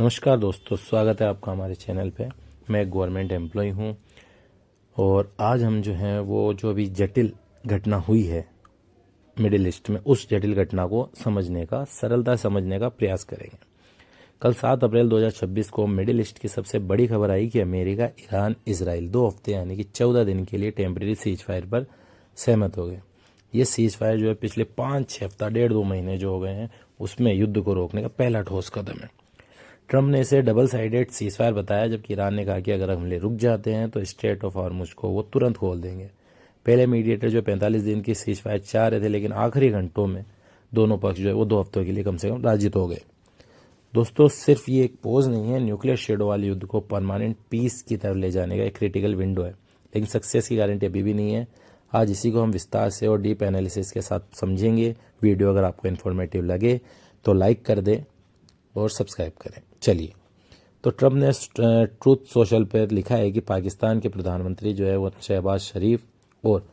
नमस्कार दोस्तों, स्वागत है आपका हमारे चैनल पे। मैं एक गवर्नमेंट एम्प्लॉय हूँ और आज हम जो हैं वो जो अभी जटिल घटना हुई है मिडिल ईस्ट में, उस जटिल घटना को सरलता समझने का प्रयास करेंगे। कल 7 अप्रैल 2026 को मिडिल ईस्ट की सबसे बड़ी खबर आई कि अमेरिका, ईरान, इजराइल 2 हफ्ते यानी कि 14 दिन के लिए टेम्परेरी सीज फायर पर सहमत हो गए। ये सीज फायर जो है पिछले 5-6 हफ्ता 1.5-2 महीने जो हो गए हैं उसमें युद्ध को रोकने का पहला ठोस कदम है। ट्रंप ने इसे डबल साइडेड सीजफायर बताया, जबकि ईरान ने कहा कि अगर हमले रुक जाते हैं तो स्ट्रेट ऑफ हॉर्मुज को वो तुरंत खोल देंगे। पहले मीडिएटर जो 45 दिन की सीजफायर चाह रहे थे, लेकिन आखिरी घंटों में दोनों पक्ष जो है वो 2 हफ्तों के लिए कम से कम राजी हो गए। दोस्तों, सिर्फ ये एक पोज नहीं है, न्यूक्लियर शेडो वाले युद्ध को परमानेंट पीस की तरफ ले जाने का एक क्रिटिकल विंडो है, लेकिन सक्सेस की गारंटी अभी भी नहीं है। आज इसी को हम विस्तार से और डीप एनालिसिस के साथ समझेंगे। वीडियो अगर आपको इन्फॉर्मेटिव लगे तो लाइक कर दें और सब्सक्राइब करें। चलिए, तो ट्रंप ने ट्रूथ सोशल पर लिखा है कि पाकिस्तान के प्रधानमंत्री जो है वो शहबाज शरीफ और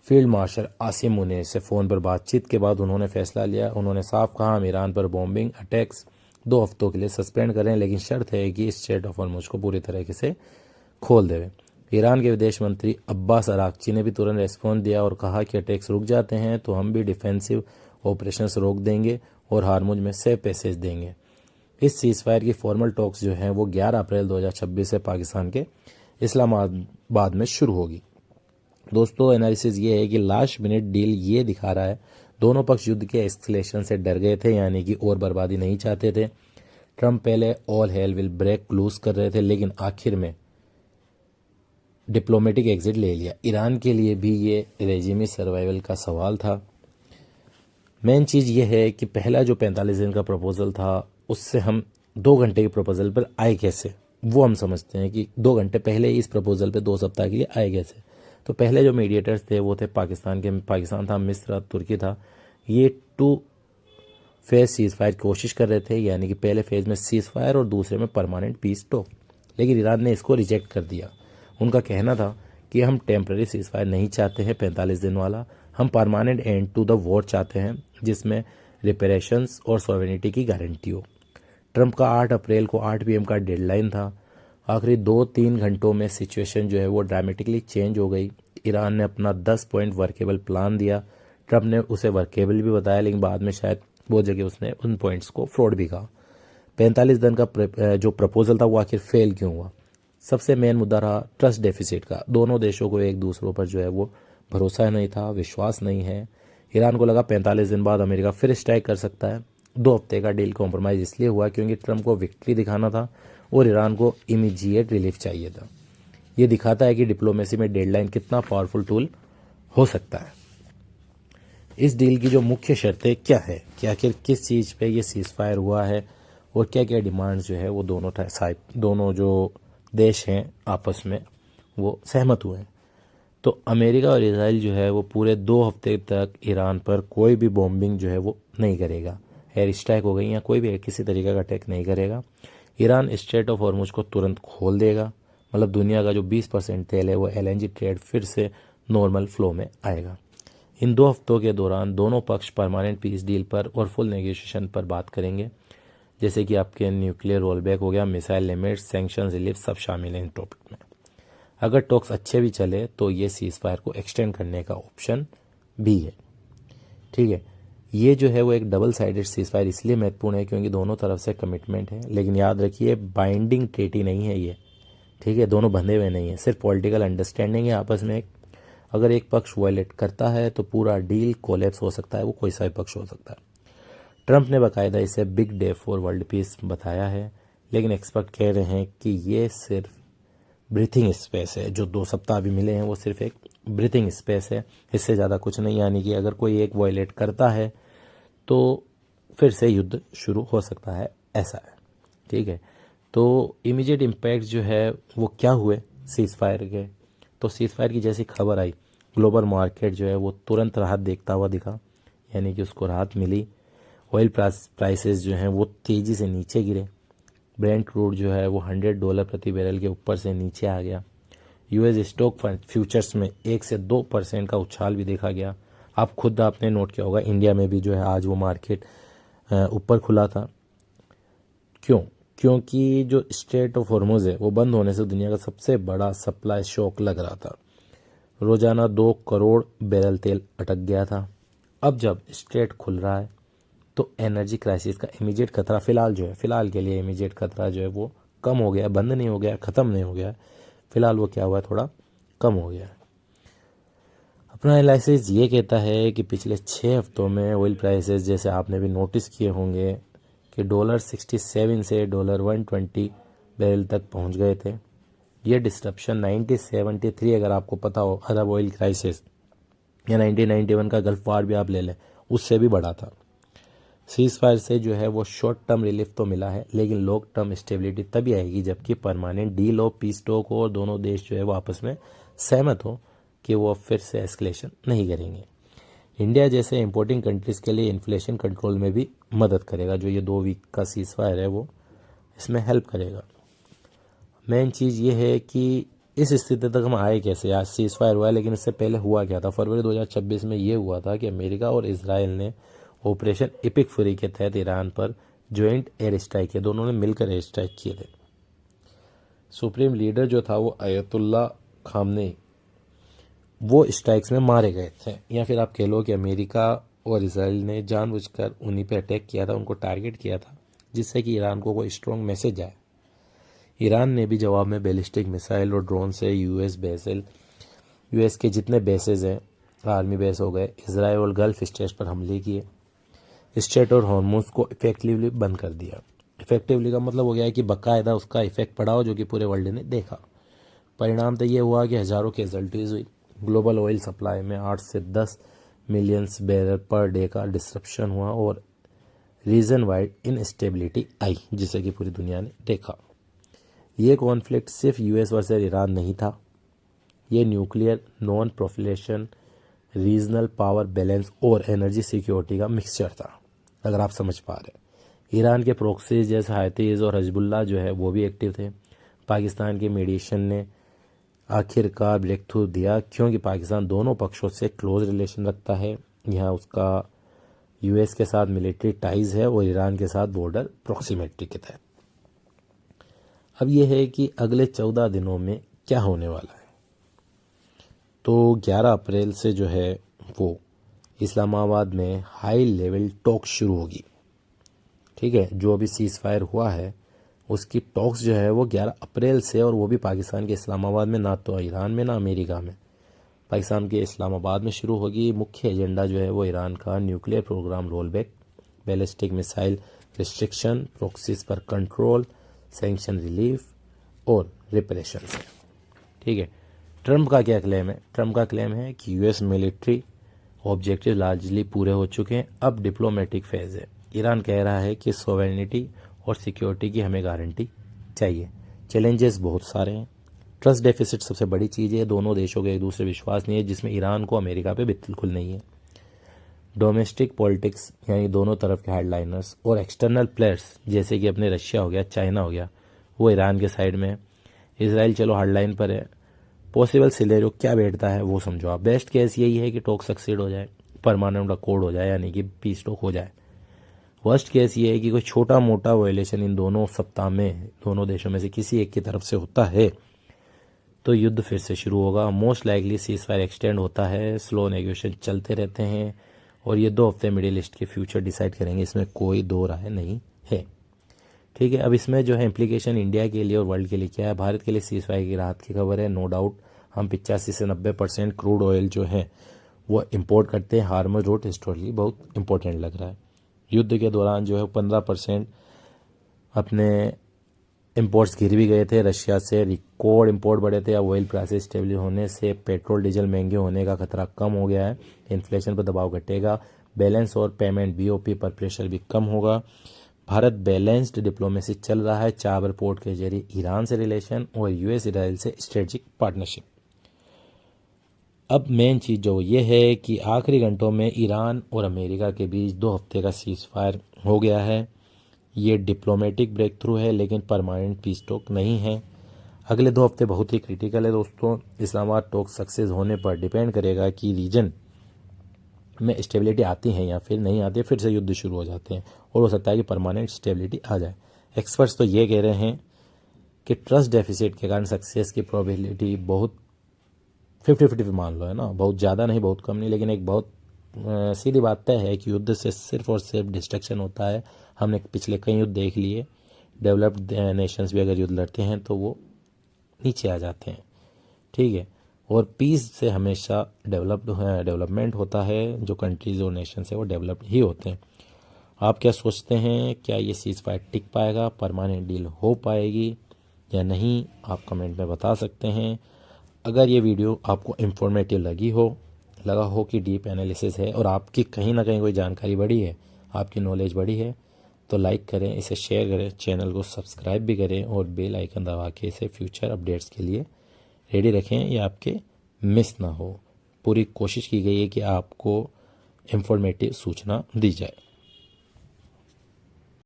फील्ड मार्शल आसिम मुनीर से फ़ोन पर बातचीत के बाद उन्होंने फैसला लिया। उन्होंने साफ कहा, हम ईरान पर बॉम्बिंग अटैक्स 2 हफ्तों के लिए सस्पेंड करें, लेकिन शर्त है कि स्ट्रेट ऑफ हॉर्मुज को पूरी तरीके से खोल दें। ईरान के विदेश मंत्री अब्बास अराक्ची ने भी तुरंत रेस्पॉन्स दिया और कहा कि अटैक्स रुक जाते हैं तो हम भी डिफेंसिव ऑपरेशंस रोक देंगे और हार्मुज में सेफ पैसेज देंगे। इस सीजफायर की फॉर्मल टॉक्स जो हैं वो 11 अप्रैल 2026 से पाकिस्तान के इस्लामाबाद में शुरू होगी। दोस्तों, एनालिसिस ये है कि लास्ट मिनट डील ये दिखा रहा है दोनों पक्ष युद्ध के एस्केलेशन से डर गए थे, यानी कि और बर्बादी नहीं चाहते थे। ट्रंप पहले all hell will break loose कर रहे थे, लेकिन आखिर में डिप्लोमेटिक एग्जिट ले लिया। ईरान के लिए भी ये रेजिमी सर्वाइवल का सवाल था। मेन चीज़ ये है कि पहला जो 45 दिन का प्रपोजल था उससे हम 2 घंटे के प्रपोजल पर आए कैसे, वो हम समझते हैं कि 2 घंटे पहले इस प्रपोजल पे 2 सप्ताह के लिए आए कैसे। तो पहले जो मीडिएटर्स थे वो थे पाकिस्तान था, मिस्र, तुर्की था। ये 2 फेज सीज फायर कोशिश कर रहे थे, यानी कि पहले फेज में सीज फायर और दूसरे में परमानेंट पीस टॉक, लेकिन ईरान ने इसको रिजेक्ट कर दिया। उनका कहना था कि हम टेम्प्रेरी सीज फायर नहीं चाहते हैं 45 दिन वाला, हम permanent end to the war चाहते हैं जिसमें रिपेरेशंस और सॉवरेनिटी की गारंटी हो। ट्रंप का 8 अप्रैल को 8 PM का डेडलाइन था। आखिरी 2-3 घंटों में सिचुएशन जो है वो ड्रामेटिकली चेंज हो गई। ईरान ने अपना 10 पॉइंट वर्केबल प्लान दिया। ट्रंप ने उसे वर्केबल भी बताया, लेकिन बाद में शायद वो जगह उसने उन पॉइंट्स को फ्रॉड भी कहा। 45 दिन का जो प्रपोजल था वो आखिर फेल क्यों हुआ? सबसे मेन मुद्दा रहा ट्रस्ट डेफिसिट का। दोनों देशों को एक दूसरों पर जो है वो भरोसा नहीं था, विश्वास नहीं है। ईरान को लगा 45 दिन बाद अमेरिका फिर स्ट्राइक कर सकता है। 2 हफ्ते का डील कॉम्प्रोमाइज इसलिए हुआ क्योंकि ट्रंप को विक्ट्री दिखाना था और ईरान को इमीडिएट रिलीफ चाहिए था। ये दिखाता है कि डिप्लोमेसी में डेडलाइन कितना पावरफुल टूल हो सकता है। इस डील की जो मुख्य शर्तें क्या है कि आखिर किस चीज़ पे ये सीज फायर हुआ है और क्या क्या डिमांड्स जो है वो दोनों जो देश हैं आपस में वो सहमत हुए हैं। तो अमेरिका और इजराइल जो है वो पूरे 2 हफ्ते तक ईरान पर कोई भी बॉम्बिंग जो है वो नहीं करेगा। एयर स्ट्राइक हो गई या कोई भी किसी तरीके का अटैक नहीं करेगा। ईरान स्ट्रेट ऑफ हॉर्मुज को तुरंत खोल देगा, मतलब दुनिया का जो 20% तेल है वो LNG ट्रेड फिर से नॉर्मल फ्लो में आएगा। इन 2 हफ्तों के दौरान दोनों पक्ष परमानेंट पीस डील पर और फुल नेगोशिएशन पर बात करेंगे, जैसे कि आपके न्यूक्लियर रोलबैक हो गया, मिसाइल लिमिट्स, सैंक्शन रिलीफ, सब शामिल हैं इन टॉपिक में। अगर टॉक्स अच्छे भी चले तो ये सीज फायर को एक्सटेंड करने का ऑप्शन भी है। ठीक है, ये जो है वो एक डबल साइडेड सीज फायर इसलिए महत्वपूर्ण है क्योंकि दोनों तरफ से कमिटमेंट है, लेकिन याद रखिए बाइंडिंग ट्रीटी नहीं है ये। ठीक है, दोनों बंधे हुए नहीं है, सिर्फ पॉलिटिकल अंडरस्टैंडिंग है आपस में। अगर एक पक्ष वायलेट करता है तो पूरा डील कोलैप्स हो सकता है, वो कोई सा भी पक्ष हो सकता है। ट्रंप ने बाकायदा इसे big day for world peace बताया है, लेकिन एक्सपर्ट कह रहे हैं कि ये सिर्फ ब्रीथिंग स्पेस है। जो 2 सप्ताह अभी मिले हैं वो सिर्फ एक ब्रीथिंग स्पेस है, इससे ज़्यादा कुछ नहीं। यानी कि अगर कोई एक वायलेट करता है तो फिर से युद्ध शुरू हो सकता है, ऐसा है। ठीक है, तो इमीडिएट इम्पैक्ट जो है वो क्या हुए सीज फायर के? तो सीज फायर की जैसी खबर आई, ग्लोबल मार्केट जो है वो तुरंत राहत देखता हुआ दिखा, यानी कि उसको राहत मिली। ऑयल प्राइसेस जो हैं वो तेज़ी से नीचे गिरे। ब्रेंट क्रूड जो है वो $100 प्रति बैरल के ऊपर से नीचे आ गया। US स्टॉक फ्यूचर्स में 1 से 2% का उछाल भी देखा गया। आपने नोट किया होगा, इंडिया में भी जो है आज वो मार्केट ऊपर खुला था। क्यों? क्योंकि जो स्ट्रेट ऑफ हॉर्मुज़ है वो बंद होने से दुनिया का सबसे बड़ा सप्लाई शॉक लग रहा था। रोज़ाना 2 करोड़ बैरल तेल अटक गया था। अब जब स्ट्रेट खुल रहा है तो एनर्जी क्राइसिस का इमीडिएट खतरा फ़िलहाल के लिए इमीडिएट खतरा जो है वो कम हो गया, बंद नहीं हो गया, ख़त्म नहीं हो गया। फ़िलहाल वो क्या हुआ है, थोड़ा कम हो गया है। अपना एनालिसिस ये कहता है कि पिछले 6 हफ्तों में ऑयल प्राइसेस, जैसे आपने भी नोटिस किए होंगे, कि $67 से $120 बैरल तक पहुंच गए थे। ये डिस्ट्रप्शन 1973, अगर आपको पता हो, अरब ऑयल क्राइसिस, या 1991 का गल्फ वार भी आप ले लें, उससे भी बड़ा था। सीज फायर से जो है वो शॉर्ट टर्म रिलीफ तो मिला है, लेकिन लॉन्ग टर्म स्टेबिलिटी तभी आएगी जबकि परमानेंट डील हो, पीस टॉक हो और दोनों देश जो है वो आपस में सहमत हो कि वो फिर से एस्केलेशन नहीं करेंगे। इंडिया जैसे इंपोर्टिंग कंट्रीज़ के लिए इन्फ्लेशन कंट्रोल में भी मदद करेगा। जो ये 2 वीक का सीज फायर है वो इसमें हेल्प करेगा। मेन चीज़ ये है कि इस स्थिति तक हम आए कैसे। आज सीज फायर हुआ है, लेकिन इससे पहले हुआ क्या था। फरवरी 2026 में ये हुआ था कि अमेरिका और इजराइल ने ऑपरेशन एपिक फ्यूरी के तहत ईरान पर जॉइंट एयर स्ट्राइक किए। दोनों ने मिलकर एयर स्ट्राइक किए थे। सुप्रीम लीडर जो था वो आयतुल्ला खामनेई, वो स्ट्राइक्स में मारे गए थे। या फिर आप कह लो कि अमेरिका और इजराइल ने जानबूझकर उन्हीं पे अटैक किया था, उनको टारगेट किया था, जिससे कि ईरान को कोई स्ट्रॉन्ग मैसेज आए। ईरान ने भी जवाब में बैलिस्टिक मिसाइल और ड्रोन से यूएस के जितने बेसेज हैं, आर्मी बेस हो गए, इजराइल और गल्फ स्टेट्स पर हमले किए। स्ट्रेट और हॉर्मुज़ को इफेक्टिवली बंद कर दिया। इफेक्टिवली का मतलब हो गया है कि बाकायदा उसका इफेक्ट पड़ा हो, जो कि पूरे वर्ल्ड ने देखा। परिणाम तो ये हुआ कि हज़ारों कैजुअल्टीज हुई। ग्लोबल ऑयल सप्लाई में 8 से 10 मिलियन बैरल पर डे का डिस्ट्रप्शन हुआ और रीजन वाइड इनस्टेबिलिटी आई, जिसे कि पूरी दुनिया ने देखा। ये कॉन्फ्लिक्ट सिर्फ यूएस वर्सेस ईरान नहीं था, ये nuclear, non proliferation, regional power balance और एनर्जी सिक्योरिटी का मिक्सचर था, अगर आप समझ पा रहे। ईरान के प्रॉक्सीज जैसे हौतीज और हिजबुल्लाह जो है वो भी एक्टिव थे। पाकिस्तान के मीडिएशन ने आखिरकार ब्रेक थ्रू दिया, क्योंकि पाकिस्तान दोनों पक्षों से क्लोज रिलेशन रखता है। यहाँ उसका यूएस के साथ मिलिट्री टाइज है और ईरान के साथ बॉर्डर प्रॉक्सिमिटी के तहत। अब यह है कि अगले 14 दिनों में क्या होने वाला है। तो 11 अप्रैल से जो है वो इस्लामाबाद में हाई लेवल टॉक शुरू होगी। ठीक है, जो अभी सीज फायर हुआ है उसकी टॉक्स जो है वो 11 अप्रैल से, और वो भी पाकिस्तान के इस्लामाबाद में, ना तो ईरान में ना अमेरिका में, पाकिस्तान के इस्लामाबाद में शुरू होगी। मुख्य एजेंडा जो है वो ईरान का nuclear programme roll back, ballistic missile restriction, proxies पर कंट्रोल, सैंक्शन रिलीफ और रिप्रेशन है। ठीक है, ट्रंप का क्या क्लेम है? ट्रंप का क्लेम है कि यूएस मिलिट्री ऑब्जेक्टिव लार्जली पूरे हो चुके हैं, अब डिप्लोमेटिक फेज है। ईरान कह रहा है कि सॉवरेनिटी और सिक्योरिटी की हमें गारंटी चाहिए। चैलेंजेस बहुत सारे हैं। ट्रस्ट डेफिसिट सबसे बड़ी चीज़ है। दोनों देशों के एक दूसरे विश्वास नहीं है, जिसमें ईरान को अमेरिका पे बिल्कुल नहीं है। डोमेस्टिक पॉलिटिक्स, यानी दोनों तरफ के हेडलाइनर्स और एक्सटर्नल प्लेयर्स जैसे कि अपने रशिया हो गया, चाइना हो गया, वो ईरान के साइड में है। इसराइल चलो हार्डलाइन पर है। पॉसिबल सिनेरियो क्या बैठता है वो समझो आप। बेस्ट केस यही है कि टॉक सक्सीड हो जाए, परमानेंट अकॉर्ड हो जाए, यानी कि पीस टॉक हो जाए। वर्स्ट केस ये है कि कोई छोटा मोटा वायलेशन इन दोनों सप्ताह में दोनों देशों में से किसी एक की तरफ से होता है तो युद्ध फिर से शुरू होगा। Most likely cease fire extend होता है, स्लो नेगोशिएशन चलते रहते हैं और ये 2 हफ्ते मिडिल ईस्ट के फ्यूचर डिसाइड करेंगे, इसमें कोई दो राय नहीं है। ठीक है, अब इसमें जो है इम्प्लीकेशन इंडिया के लिए और वर्ल्ड के लिए क्या है। भारत के लिए सीज फायर की राहत की खबर है। नो डाउट हम 85 से 90% क्रूड ऑयल जो है वो इंपोर्ट करते हैं। हार्मज रूट हिस्टोरिकली बहुत इंपॉर्टेंट लग रहा है। युद्ध के दौरान जो है 15% अपने इंपोर्ट्स गिर भी गए थे रशिया से। रिकॉर्ड इंपोर्ट बढ़े थे। अब ऑयल प्राइसेस स्टेबल होने से पेट्रोल डीजल महंगे होने का खतरा कम हो गया है। इन्फ्लेशन पर दबाव घटेगा। बैलेंस और पेमेंट बीओपी पर प्रेशर भी कम होगा। भारत बैलेंस्ड डिप्लोमेसी चल रहा है। चाबर पोर्ट के जरिए ईरान से रिलेशन और यूएस इसराइल से स्ट्रेटेजिक पार्टनरशिप। अब मेन चीज़ जो ये है कि आखिरी घंटों में ईरान और अमेरिका के बीच 2 हफ्ते का सीज फायर हो गया है। ये डिप्लोमेटिक ब्रेक थ्रू है, लेकिन परमानेंट पीस टॉक नहीं है। अगले 2 हफ्ते बहुत ही क्रिटिकल है दोस्तों। इस्लामाबाद टॉक सक्सेस होने पर डिपेंड करेगा कि रीजन में स्टेबिलिटी आती है या फिर नहीं आती है, फिर से युद्ध शुरू हो जाते हैं और हो सकता है कि परमानेंट स्टेबिलिटी आ जाए। एक्सपर्ट्स तो ये कह रहे हैं कि ट्रस्ट डेफिसिट के कारण सक्सेस की प्रोबेबिलिटी बहुत 50-50 मान लो, है ना, बहुत ज़्यादा नहीं बहुत कम नहीं, लेकिन एक बहुत सीधी बात तय है कि युद्ध से सिर्फ और सिर्फ डिस्ट्रक्शन होता है। हमने पिछले कई युद्ध देख लिए, डेवलप्ड नेशंस भी अगर युद्ध लड़ते हैं तो वो नीचे आ जाते हैं, ठीक है। और पीस से हमेशा डेवलपमेंट होता है, जो कंट्रीज़ और नेशन है वो डेवलप्ड ही होते हैं। आप क्या सोचते हैं, क्या ये सीज़ फायर टिक पाएगा, परमानेंट डील हो पाएगी या नहीं, आप कमेंट में बता सकते हैं। अगर ये वीडियो आपको इन्फॉर्मेटिव लगा हो कि डीप एनालिसिस है और आपकी कहीं ना कहीं कोई जानकारी बढ़ी है, आपकी नॉलेज बढ़ी है, तो लाइक करें, इसे शेयर करें, चैनल को सब्सक्राइब भी करें और बेल आइकन दबा के इसे फ्यूचर अपडेट्स के लिए रेडी रखें, ये आपके मिस ना हो। पूरी कोशिश की गई है कि आपको इन्फॉर्मेटिव सूचना दी जाए।